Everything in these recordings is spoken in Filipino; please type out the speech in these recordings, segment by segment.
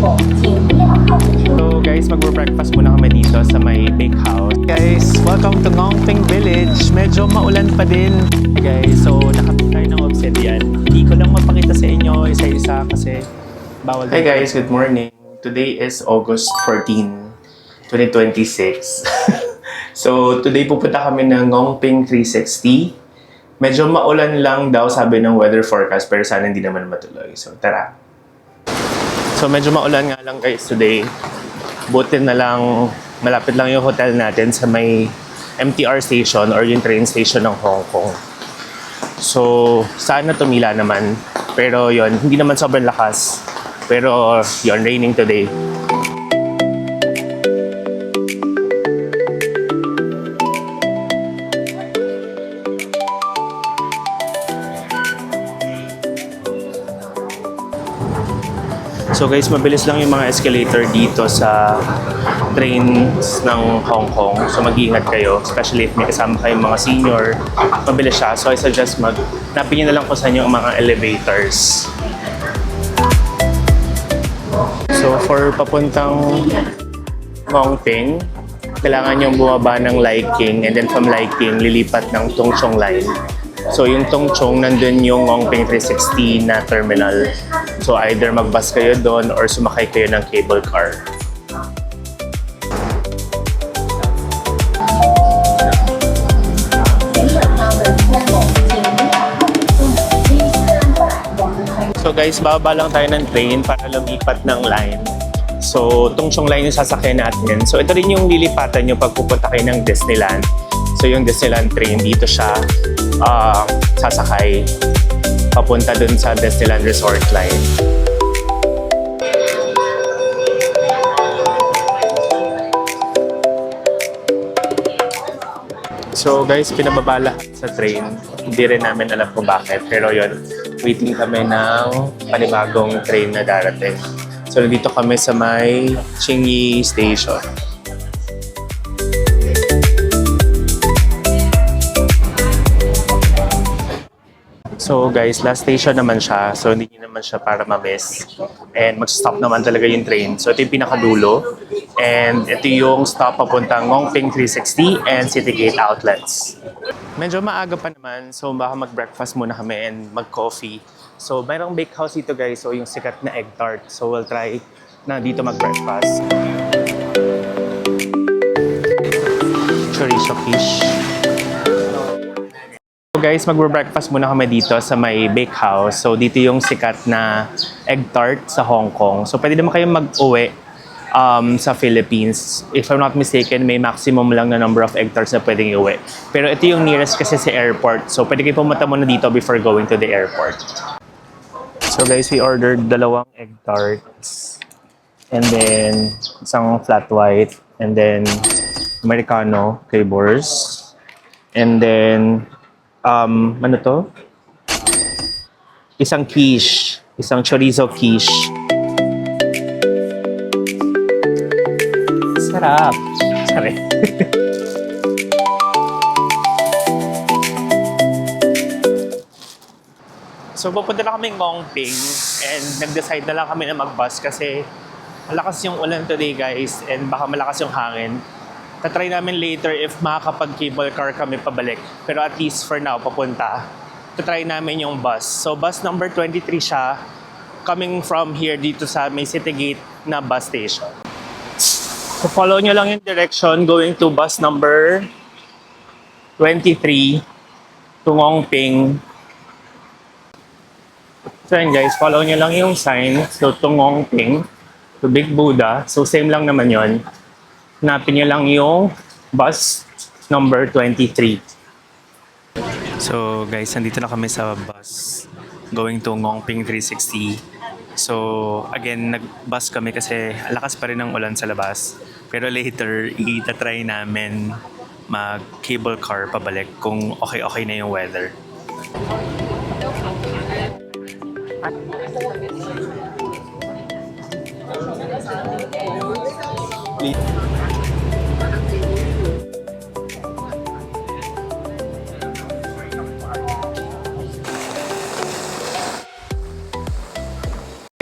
So guys, mag-breakfast muna kami dito sa may bakehouse. Guys, welcome to Ngongping Village. Medyo maulan pa din. Guys, so nakapit tayo ng obsidian. Hindi ko lang mapakita sa inyo isa-isa kasi bawal. Hey guys, good morning. Today is August 14, 2026. So today pupunta kami ng Ngongping 360. Medyo maulan lang daw sabi ng weather forecast pero sana hindi naman matuloy. So tara. So medyo maulan nga lang guys today. Buti na lang malapit lang yung hotel natin sa may MTR station or yung train station ng Hong Kong. So sana tumila naman. Pero yon hindi naman sobrang lakas. Pero yon raining today. So guys, mabilis lang yung mga escalator dito sa trains ng Hong Kong. So mag-iingat kayo, especially if may kasama kayong mga senior. Mabilis siya. So I suggest napin nyo na lang kung saan yung mga elevators. So for papuntang Ngongping, kailangan yung bumaba ng Lai King and then from Lai King, lilipat ng Tung Chung Line. So yung Tung Chung, nandun yung Ngongping 360 na terminal. So either mag-bus kayo doon or sumakay kayo ng cable car. So guys, bababa lang tayo ng train para lumipat ng line. So Tung Chung Line yung sasakyan natin. So ito rin yung lilipatan nyo pag pupunta kayo ng Disneyland. So yung Disneyland train, dito siya sasakay papunta dun sa Disneyland Resort Line. So guys, pinababa lahat sa train. Hindi rin namin alam kung bakit. Pero yun, waiting kami ng panibagong train na darating. So nandito kami sa may Qingyi Station. So guys, last station naman siya. So hindi nyo naman siya para ma-miss. And mag-stop naman talaga yung train. So ito yung pinakadulo. And ito yung stop papuntang Ngongping 360 and Citygate Outlets. Medyo maaga pa naman. So baka mag-breakfast muna kami and mag-coffee. So mayroong bakehouse dito guys. So yung sikat na egg tart. So we'll try na dito mag-breakfast. Chorizo quiche. Guys, mag-breakfast muna kami dito sa may bakehouse. So, dito yung sikat na egg tart sa Hong Kong. So, pwede naman kayong mag-uwi sa Philippines. If I'm not mistaken, may maximum lang na number of egg tarts na pwedeng iuwi. Pero ito yung nearest kasi sa airport. So, pwede kayo pumunta muna dito before going to the airport. So, guys, we ordered 2 egg tarts. And then, isang flat white. And then, Americano flavors. And then, ano to? Isang quiche. Isang chorizo quiche. Sarap. Sorry. So, pupunta na kami Ngongping and nag-decide na lang kami na mag-bus kasi malakas yung ulan today guys and baka malakas yung hangin. Tatry namin later if makakapag-cable car kami pabalik. Pero at least for now, papunta. Tatry namin yung bus. So bus number 23 siya. Coming from here dito sa may Citygate na bus station. So follow nyo lang yung direction going to bus number 23 to Ngongping. So yun guys, follow nyo lang yung sign. So to Ngongping, to Big Buddha. So same lang naman yon. Hanapin nyo lang yung bus number 23. So guys, nandito na kami sa bus going to Ngongping 360. So again, nag-bus kami kasi lakas pa rin ang ulan sa labas. Pero later, itatry namin mag-cable car pabalik kung okay na yung weather.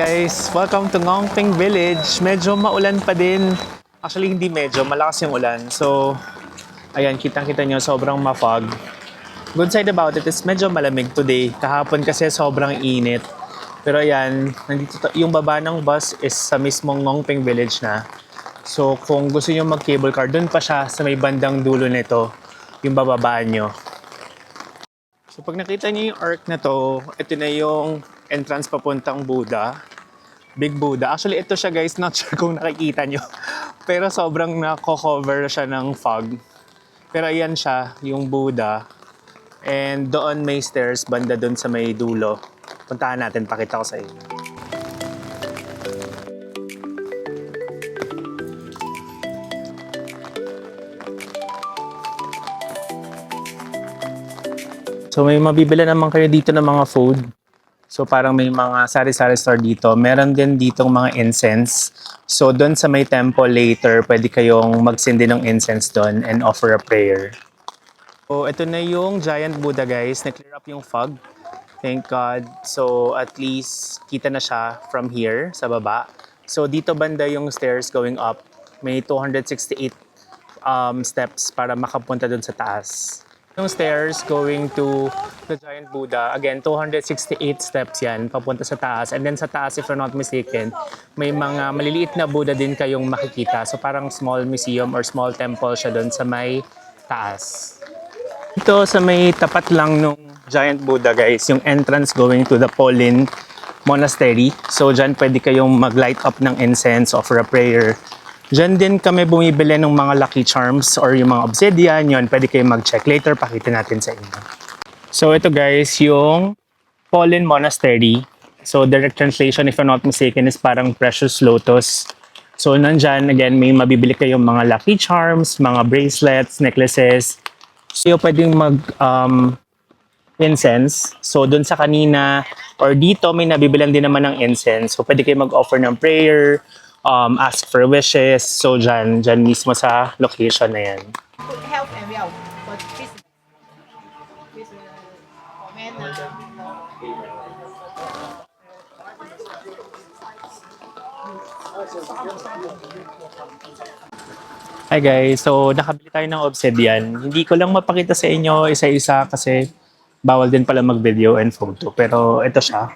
Guys, welcome to Ngongping Village. Medyo maulan pa din. Actually, hindi medyo. Malakas yung ulan. So, ayan, kitang-kita nyo, sobrang mafog. Good side about it is medyo malamig today. Kahapon kasi sobrang init. Pero ayan, yung baba ng bus is sa mismong Ngongping Village na. So, kung gusto nyo mag-cable car, dun pa siya sa may bandang dulo nito, yung bababaan nyo. So, pag nakita nyo yung arc na to, ito na yung entrance papuntang Buddha. Big Buddha. Actually, ito siya guys, not sure kung nakikita nyo. Pero sobrang nako-cover siya ng fog. Pero ayan siya, yung Buddha. And doon may stairs, banda doon sa may dulo. Puntahan natin, pakita ko sa inyo. So may mabibili naman kayo dito ng mga food. So parang may mga sari-sari store dito. Meron din ditong mga incense. So doon sa may temple later, pwede kayong magsindi ng incense doon and offer a prayer. So ito na yung giant Buddha guys. Na-clear up yung fog. Thank God. So at least kita na siya from here sa baba. So dito banda yung stairs going up. May 268 steps para makapunta doon sa taas. Yung stairs going to the giant Buddha, again, 268 steps yan, papunta sa taas. And then sa taas, if you're not mistaken, may mga maliliit na Buddha din kayong makikita. So parang small museum or small temple siya doon sa may taas. Ito sa may tapat lang nung giant Buddha guys, yung entrance going to the Polin Monastery. So dyan pwede kayong mag-light up ng incense, offer a prayer. Diyan din kami bumibili ng mga lucky charms or yung mga obsidian, yun, pwede kayong mag-check. Later, pakita natin sa inyo. So ito guys, yung Polin Monastery. So direct translation, if I'm not mistaken, is parang precious lotus. So nandyan, again, may mabibili kayong mga lucky charms, mga bracelets, necklaces. So pwedeng incense. So dun sa kanina, or dito, may nabibilan din naman ng incense. So pwede kayong mag-offer ng prayer, ask for wishes. So, dyan mismo sa location na yan. Good health and wealth for business. With comment Hi guys, so nakabili tayo ng obsidian. Hindi ko lang mapakita sa inyo isa-isa kasi bawal din pala mag-video and photo. Pero ito siya.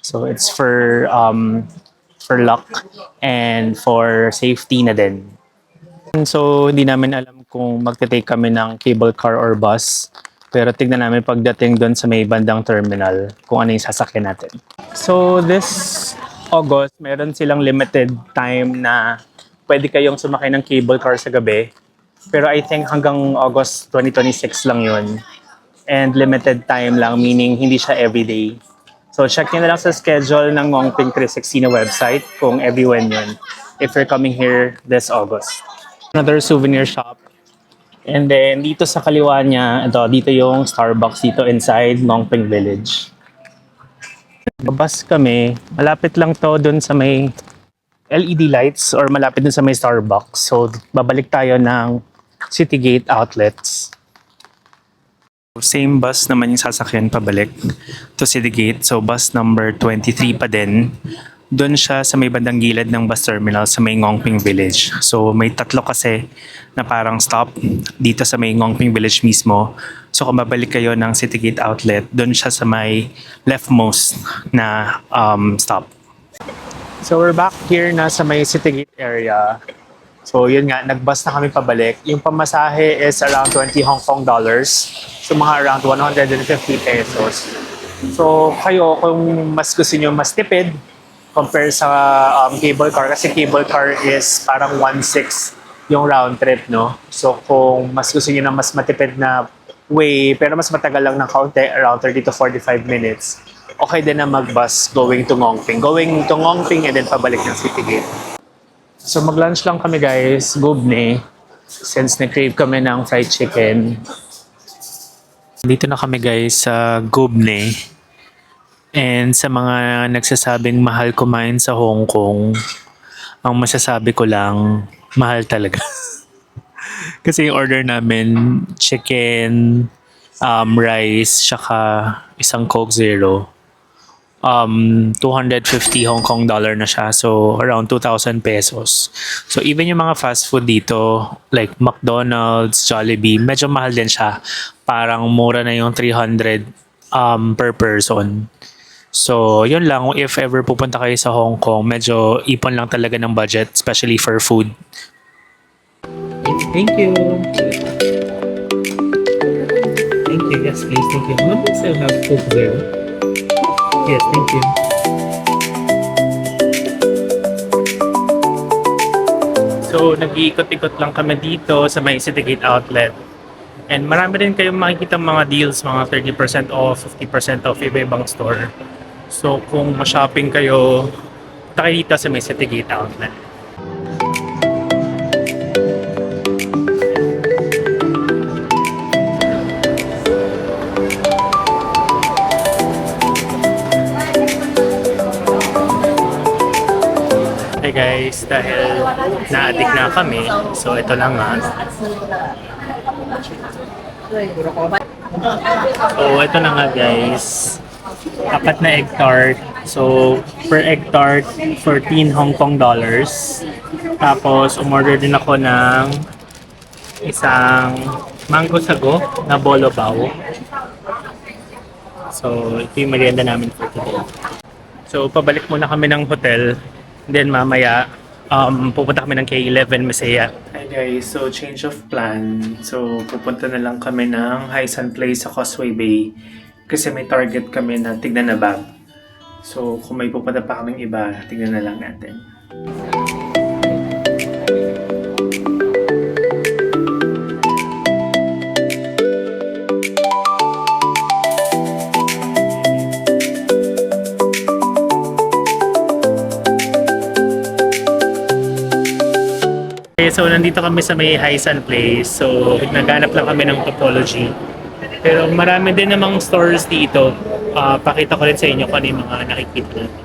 So, it's for luck and for safety na din. So, hindi namin alam kung magte-take kami ng cable car or bus. Pero tignan namin pagdating doon sa may bandang terminal kung ano yung sasakyan natin. So, this August, meron silang limited time na pwede kayong sumakay ng cable car sa gabi. Pero I think hanggang August 2026 lang yun. And limited time lang, meaning hindi siya everyday. So, check nyo na lang sa schedule ng Ngongping 360 na website kung everyone yun if you're coming here this August. Another souvenir shop. And then, dito sa kaliwa niya, dito yung Starbucks dito inside Ngongping Village. Babas kami. Malapit lang to dun sa may LED lights or malapit dun sa may Starbucks. So, babalik tayo ng Citygate outlets. Same bus naman yung sasakyan pabalik to Citygate. So bus number 23 pa din. Doon siya sa may bandang gilid ng bus terminal sa may Ngongping Village. So may tatlo kasi na parang stop dito sa may Ngongping Village mismo. So kung babalik kayo ng Citygate outlet, doon siya sa may leftmost na stop. So we're back here na sa may Citygate area. So yun nga, nag-bus na kami pabalik. Yung pamasahe is around 20 Hong Kong dollars. So mga around 150 pesos. So kayo, kung mas gusto nyo mas tipid compare sa cable car, kasi cable car is parang 1/6 yung round trip, no? So kung mas gusto nyo na mas matipid na way, pero mas matagal lang ng kaunti, around 30 to 45 minutes, okay din na mag-bus going to Ngongping. Going to Ngongping and then pabalik ng Citygate. So mag-lunch lang kami guys, gubne, since na-crave kami ng fried chicken. Dito na kami guys sa Gubne. And sa mga nagsasabing mahal kumain sa Hong Kong, ang masasabi ko lang, mahal talaga. Kasi yung order namin, chicken, rice, saka isang Coke Zero. 250 Hong Kong dollar na siya. So, around 2,000 pesos. So, even yung mga fast food dito, like McDonald's, Jollibee, medyo mahal din siya. Parang mura na yung 300 per person. So, yun lang. If ever pupunta kayo sa Hong Kong, medyo ipon lang talaga ng budget, especially for food. Thank you. Thank you. Yes, please. Thank you. Maybe still have Coke there. Yes, thank you. So, nag-iikot-ikot lang kami dito sa may City Gate Outlet. And marami rin kayong makikita mga deals, mga 30% off, 50% off, iba-ibang store. So, kung ma-shopping kayo, punta kayo dito sa may City Gate Outlet. Hey guys, dahil na-addict na kami, so ito lang nga. So, ito na nga guys. Apat na egg tart. So, per egg tart, 14 Hong Kong dollars. Tapos, umorder din ako ng isang mango sago na bolo bao. So, ito yung merienda namin for today. So, pabalik muna kami ng hotel. Then, mamaya, pupunta kami ng K11 Masaya. Hi guys, so change of plan. So, pupunta na lang kami ng Haisan Place sa Causeway Bay. Kasi may target kami na tignan na bag. So, kung may pupunta pa kaming iba, tignan na lang natin. Okay, so nandito kami sa may Haisan Place. So, naghanap lang kami ng Topology. Pero marami din namang stores dito. Pakita ko rin sa inyo kung ano yung mga nakikita natin.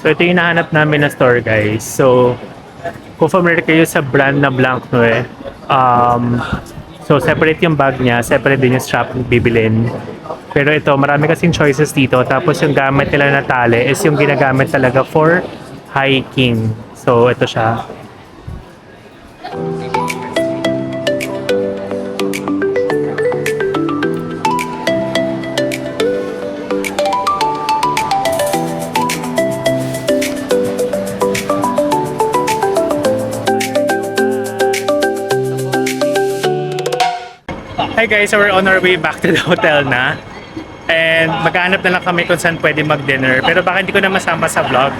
So ito yung nahanap namin na store guys. So kung familiar kayo sa brand na Blanc Noe, so separate yung bag niya, separate din yung strap na bibilin. Pero ito, marami kasing choices dito. Tapos yung gamit nila na tali is yung ginagamit talaga for hiking. So ito siya. Hi guys, so we're on our way back to the hotel na. And maghanap na lang kami kung saan pwede mag-dinner. Pero baka hindi ko na masama sa vlog.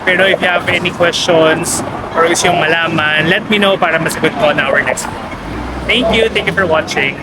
Pero if you have any questions or gusto yung malaman, let me know para masagot ko na our next vlog. Thank you for watching.